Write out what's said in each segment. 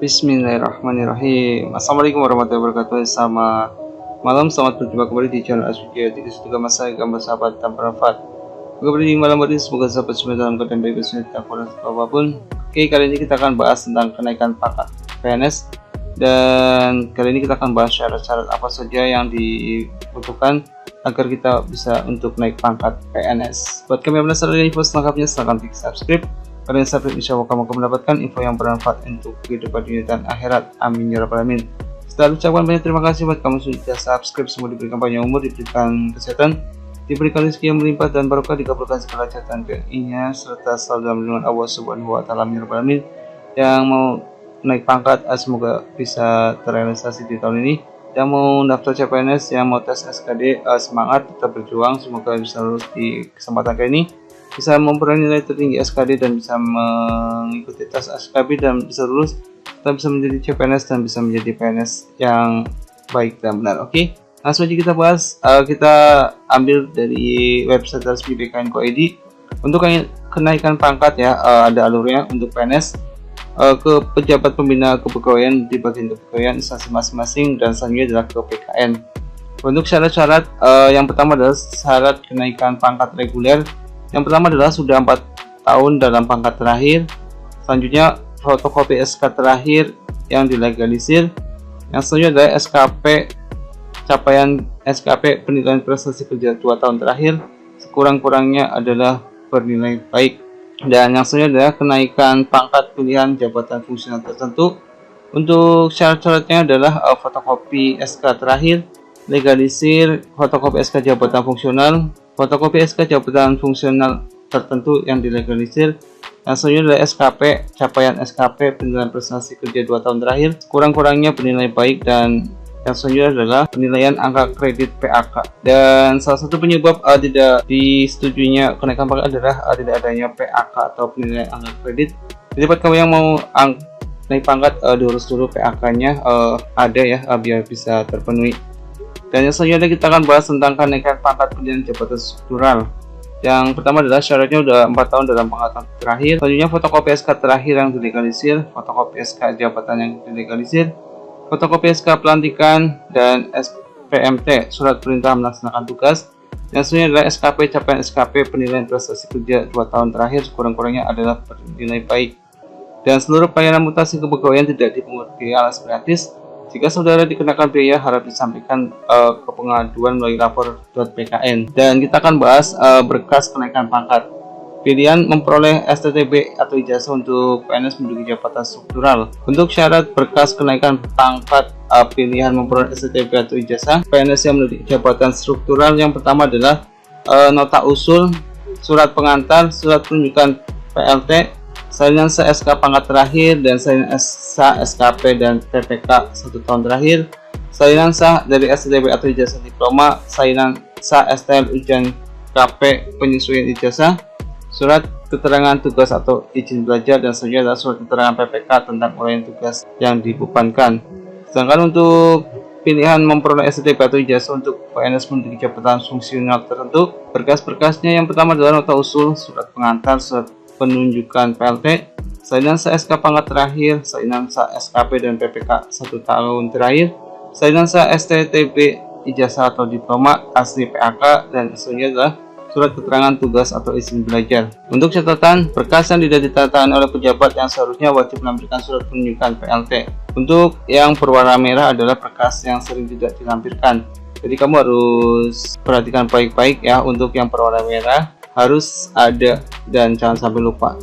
Bismillahirrahmanirrahim. Assalamualaikum warahmatullahi wabarakatuh. Selamat malam, selamat berjumpa kembali di channel Aswija. Tidak setuju masa gambar sahabat tanpa manfaat. Kembali di malam hari, semoga sahabat semua dalam keadaan baik dan takwa apapun. Oke, kali ini kita akan bahas tentang kenaikan pangkat PNS, dan kali ini kita akan bahas syarat-syarat apa saja yang dibutuhkan agar kita bisa untuk naik pangkat PNS. Buat kami yang penasaran dengan info selengkapnya, silahkan klik subscribe. Kalian subscribe, insya Allah kamu akan mendapatkan info yang bermanfaat untuk kehidupan dunia dan akhirat. Amin ya rabbal alamin. Setelah ucapkan banyak terima kasih buat kamu sudah subscribe. Semua diberikan panjang umur, diberikan kesehatan, diberikan rezeki yang melimpah dan barokah, dikabulkan segala catatan keinginannya, serta selalu dalam lindungan Allah Subhanahu wa taala. Amin ya rabbal alamin. Yang mau naik pangkat, semoga bisa terrealisasi di tahun ini. Yang mau daftar CPNS, yang mau tes SKD, semangat, tetap berjuang, semoga bisa lulus di kesempatan kali ini, bisa memperoleh nilai tertinggi SKD dan bisa mengikuti tes SKB dan bisa lulus, kita bisa menjadi CPNS dan bisa menjadi PNS yang baik dan benar. Oke, langsung aja kita bahas. Kita ambil dari website resmi BKN.co.id. Untuk kenaikan pangkat ya, ada alurnya untuk PNS ke pejabat pembina kepegawaian di bagian kepegawaian instansi masing-masing, dan selanjutnya adalah ke PKN. Untuk syarat-syarat, yang pertama adalah syarat kenaikan pangkat reguler. Yang pertama adalah sudah 4 tahun dalam pangkat terakhir. Selanjutnya fotokopi SK terakhir yang dilegalisir. Yang selanjutnya adalah SKP, capaian SKP penilaian prestasi kerja 2 tahun terakhir, sekurang-kurangnya adalah bernilai baik. Dan yang selanjutnya adalah kenaikan pangkat pilihan jabatan fungsional tertentu. Untuk syarat-syaratnya adalah fotokopi SK terakhir, legalisir, fotokopi SK jabatan fungsional, fotokopi SK jabatan fungsional tertentu yang dilegalisir. Yang selanjutnya adalah SKP, capaian SKP penilaian prestasi kerja 2 tahun terakhir, kurang-kurangnya bernilai baik. Dan yang selanjutnya adalah penilaian angka kredit PAK. Dan salah satu penyebab tidak disetujuinya kenaikan pangkat adalah tidak adanya PAK atau penilaian angka kredit. Jadi buat kamu yang mau naik pangkat, diurus dulu PAK-nya ada ya, biar bisa terpenuhi. Dan yang selanjutnya kita akan bahas tentang kenaikan pangkat pimpinan jabatan struktural. Yang pertama adalah syaratnya udah 4 tahun dalam pangkat terakhir. Selanjutnya fotokopi SK terakhir yang dilegalisir, fotokopi SK jabatan yang dilegalisir, fotokopi SK pelantikan, dan SPMT surat perintah melaksanakan tugas. Yang selanjutnya adalah SKP, capaian SKP penilaian prestasi kerja 2 tahun terakhir, sekurang-kurangnya adalah bernilai baik. Dan seluruh pelayanan mutasi kepegawaian tidak dipungut biaya alas gratis. Jika saudara dikenakan biaya, harap disampaikan ke pengaduan melalui lapor.bkn. Dan kita akan bahas berkas kenaikan pangkat. Pilihan memperoleh STTB atau ijazah untuk PNS menduduki jabatan struktural. Untuk syarat berkas kenaikan pangkat, pilihan memperoleh STTB atau ijazah PNS yang menduduki jabatan struktural, yang pertama adalah nota usul, surat pengantar, surat penunjukan PLT, salinan SK pangkat terakhir, dan salinan sah SKP dan PPK 1 tahun terakhir, salinan sah dari STTB atau ijazah diploma, salinan sah STL ujian KP penyesuaian ijazah, surat keterangan tugas atau izin belajar, dan selanjutnya adalah surat keterangan PPK tentang uraian tugas yang dibebankan. Sedangkan untuk pilihan memperoleh STTB atau ijazah untuk PNS menduduki jabatan fungsional tertentu, berkas-berkasnya yang pertama adalah nota usul, surat pengantar, surat penunjukan PLT, salinan sah SK pangkat terakhir, salinan sah SKP dan PPK 1 tahun terakhir, salinan sah STTB ijazah atau diploma asli PAK, dan selanjutnya adalah surat keterangan tugas atau izin belajar. Untuk catatan, berkas yang tidak ditandatangani oleh pejabat yang seharusnya wajib menampilkan surat penunjukan PLT. Untuk yang berwarna merah adalah berkas yang sering tidak dilampirkan. Jadi kamu harus perhatikan baik-baik ya, untuk yang berwarna merah harus ada dan jangan sampai lupa.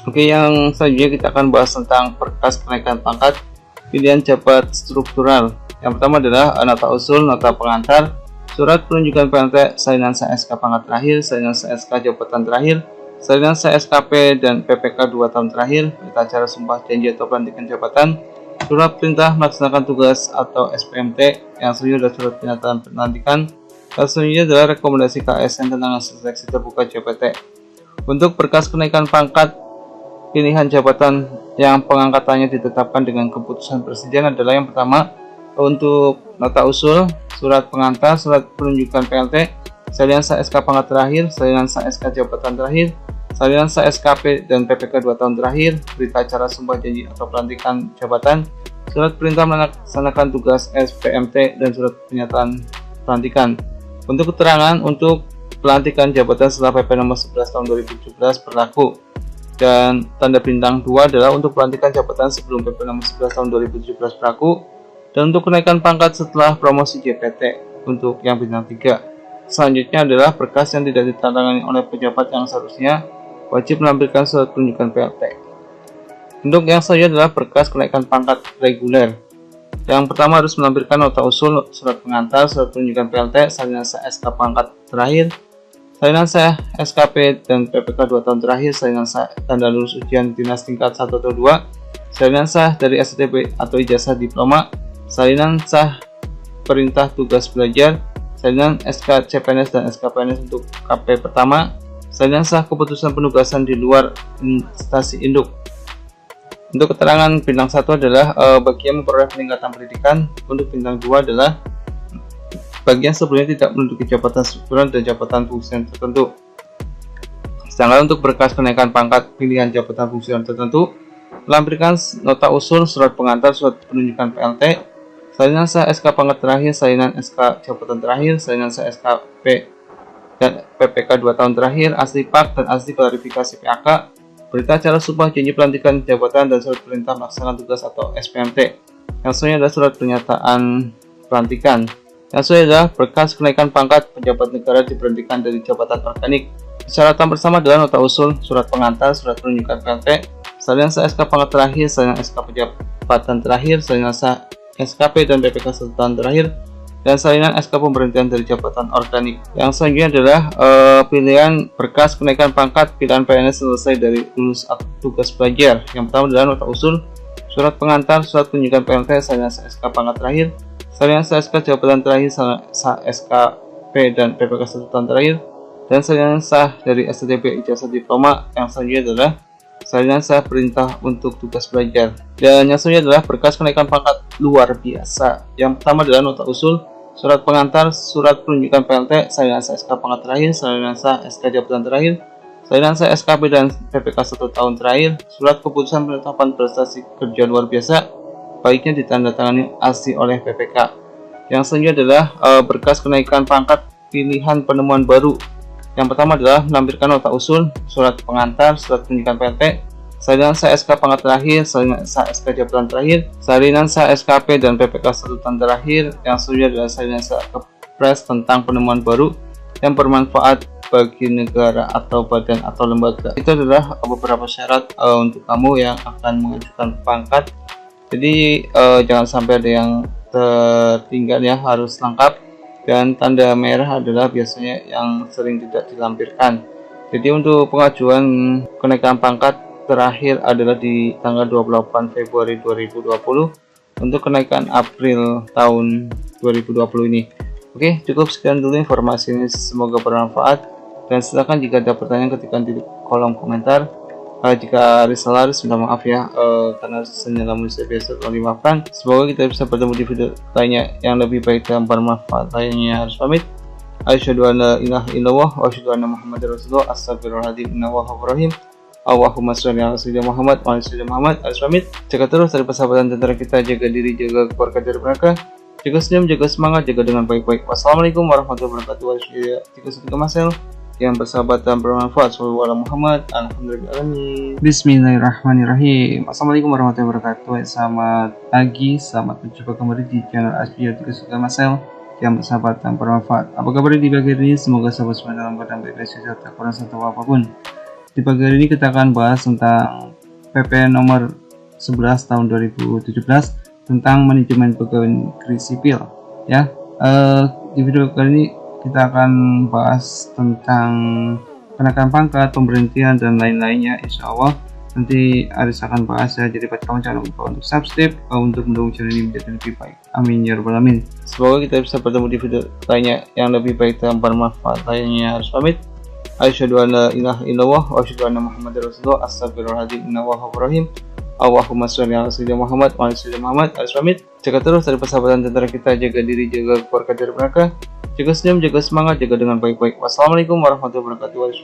Oke, yang selanjutnya kita akan bahas tentang berkas kenaikan pangkat pilihan jabat struktural. Yang pertama adalah nota usul, nota pengantar, surat penunjukan PLT, salinan sah SK pangkat terakhir, salinan sah SK jabatan terakhir, salinan sah SKP dan PPK 2 tahun terakhir, berita acara sumpah janji atau pelantikan jabatan, surat perintah melaksanakan tugas atau SPMT, yang selanjutnya adalah surat pernyataan pelantikan. Selanjutnya adalah rekomendasi KSN tentang hasil seleksi terbuka JPT. Untuk berkas kenaikan pangkat pilihan jabatan yang pengangkatannya ditetapkan dengan keputusan presiden adalah yang pertama, untuk nota usul, surat pengantar, surat penunjukan PLT, salinan sah SK pangkat terakhir, salinan sah SK jabatan terakhir, salinan sah SKP dan PPK 2 tahun terakhir, berita acara sumpah janji atau pelantikan jabatan, surat perintah melaksanakan tugas SPMT, dan surat pernyataan pelantikan. Untuk keterangan untuk pelantikan jabatan setelah PP nomor 11 tahun 2017 berlaku, dan tanda bintang 2 adalah untuk pelantikan jabatan sebelum PP nomor 11 tahun 2017 berlaku, dan untuk kenaikan pangkat setelah promosi JPT untuk yang bintang 3. Selanjutnya adalah berkas yang tidak ditandatangani oleh pejabat yang seharusnya wajib menampilkan surat penunjukan PLT. Untuk yang selanjutnya adalah berkas kenaikan pangkat reguler. Yang pertama harus menampilkan nota usul, surat pengantar, surat penunjukan PLT, salinan sah SK pangkat terakhir, salinan sah SKP dan PPK 2 tahun terakhir, salinan sah tanda lulus ujian dinas tingkat 1 atau 2, salinan sah dari STP atau ijazah diploma, salinan sah perintah tugas belajar, salinan SK CPNS dan SK PNS untuk KP pertama, salinan sah keputusan penugasan di luar instansi induk. Untuk keterangan bintang 1 adalah bagi yang memperoleh peningkatan pendidikan. Untuk bintang 2 adalah bagi yang sebelumnya tidak menduduki jabatan struktural dan jabatan fungsional tertentu. Sedangkan untuk berkas kenaikan pangkat pilihan jabatan fungsional tertentu, melampirkan nota usul, surat pengantar, surat penunjukan PLT, salinan sah SK pangkat terakhir, salinan SK jabatan terakhir, salinan sah SKP dan PPK 2 tahun terakhir, asli PAK dan asli klarifikasi PAK, berita acara sumpah janji pelantikan jabatan, dan surat perintah melaksanakan tugas atau SPMT. Yang selanjutnya adalah surat pernyataan pelantikan. Yang selanjutnya adalah berkas kenaikan pangkat pejabat negara diberhentikan dari jabatan organik. Persyaratan bersama adalah nota usul, surat pengantar, surat penunjukan PLT, salinan sah SK pangkat terakhir, salinan SK pejabatan terakhir, salinan sah SKP dan PPK 1 tahun terakhir, dan salinan SK pemberhentian dari jabatan organik. Yang selanjutnya adalah pilihan berkas kenaikan pangkat pilihan PNS selesai dari lulus tugas belajar. Yang pertama adalah nota usul, surat pengantar, surat penunjukan PLT, salinan SK pangkat terakhir, salinan SK jabatan terakhir, salinan SKP dan PPK 1 tahun terakhir, dan salinan sah dari STP ijazah diploma. Yang selanjutnya adalah salinan sah perintah untuk tugas belajar. Dan yang selanjutnya adalah berkas kenaikan pangkat luar biasa. Yang pertama adalah nota usul, surat pengantar, surat penunjukan PLT, salinan sah SK pangkat terakhir, salinan sah SK jabatan terakhir, salinan sah SKP dan PPK 1 tahun terakhir, surat keputusan penetapan prestasi kerja luar biasa, baiknya ditandatangani asli oleh PPK. Yang selanjutnya adalah berkas kenaikan pangkat pilihan penemuan baru. Yang pertama adalah melampirkan nota usul, surat pengantar, surat penunjukan PLT, salinan sah SK pangkat terakhir, salinan sah SK jabatan terakhir, salinan sah SKP dan PPK 1 tahun terakhir. Yang selanjutnya adalah salinan sah kepres tentang penemuan baru yang bermanfaat bagi negara atau badan atau lembaga. Itu adalah beberapa syarat untuk kamu yang akan mengajukan pangkat. Jadi jangan sampai ada yang tertinggal ya, harus lengkap. Dan tanda merah adalah biasanya yang sering tidak dilampirkan. Jadi untuk pengajuan kenaikan pangkat terakhir adalah di tanggal 28 Februari 2020 untuk kenaikan April tahun 2020 ini. Oke, cukup sekian dulu informasi ini, semoga bermanfaat, dan silakan jika ada pertanyaan ketikkan di kolom komentar. Jika ada salah, minta maaf ya, karena senyalah manusia biasa tolong dimaafkan. Semoga kita bisa bertemu di video lainnya yang lebih baik dan bermanfaat. Lainnya harus pamit. Asyhadu an la ilaha illallah wa asyhadu anna Muhammadar Rasulullah. Astagfirullahaladzim. Innallaha ghafurur rahim. Allahumma sholli ala sayyidina Muhammad wa ala sayyidina Muhammad. Harus pamit. Jaga terus dari persahabatan antara kita, jaga diri, jaga keluarga dari mereka. Jaga senyum, jaga semangat, jaga dengan baik-baik. Wassalamualaikum warahmatullahi wabarakatuh. Jika sudah masel yang bersahabat dan bermanfaat. Sallallahu Muhammad. Alhamdulillah. Bismillahirrahmanirrahim. Assalamualaikum warahmatullahi wabarakatuh. Selamat pagi, selamat berjumpa kembali di channel Asbio Tiga Suka Masel yang bersahabat dan bermanfaat. Apa kabar di pagi hari ini? Semoga sahabat semua dalam keadaan baik-baik saja, tak kurang satu apapun. Di pagi hari ini kita akan bahas tentang PP nomor 11 tahun 2017 tentang manajemen pegawai negeri sipil. Ya, di video kali ini kita akan bahas tentang kenaikan pangkat, pemberhentian, dan lain-lainnya. Insya Allah nanti Aris akan bahas ya. Jadi buat kamu jangan lupa untuk subscribe untuk mendukung channel ini menjadi lebih baik. Amin ya rabbal alamin. Semoga kita bisa bertemu di video lainnya yang lebih baik dan bermanfaat. Lainnya harus pamit. Asyhadu an la ilaha illallah wa asyhadu anna Muhammadar Rasulullah. Astagfirullahaladzim. Innallaha ghafurur rahim. Allahumma sholli ala sayyidina Muhammad wa ala sayyidina Muhammad. Harus pamit. Jaga terus dari persahabatan antara kita, jaga diri, jaga keluarga dari mereka. Jaga senyum, jaga semangat, jaga dengan baik-baik. Wassalamualaikum warahmatullahi wabarakatuh.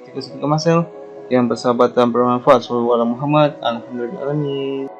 Jika sudah masel yang bersahabat dan bermanfaat. Sallallahu alaihi Muhammad. Alhamdulillah alamin.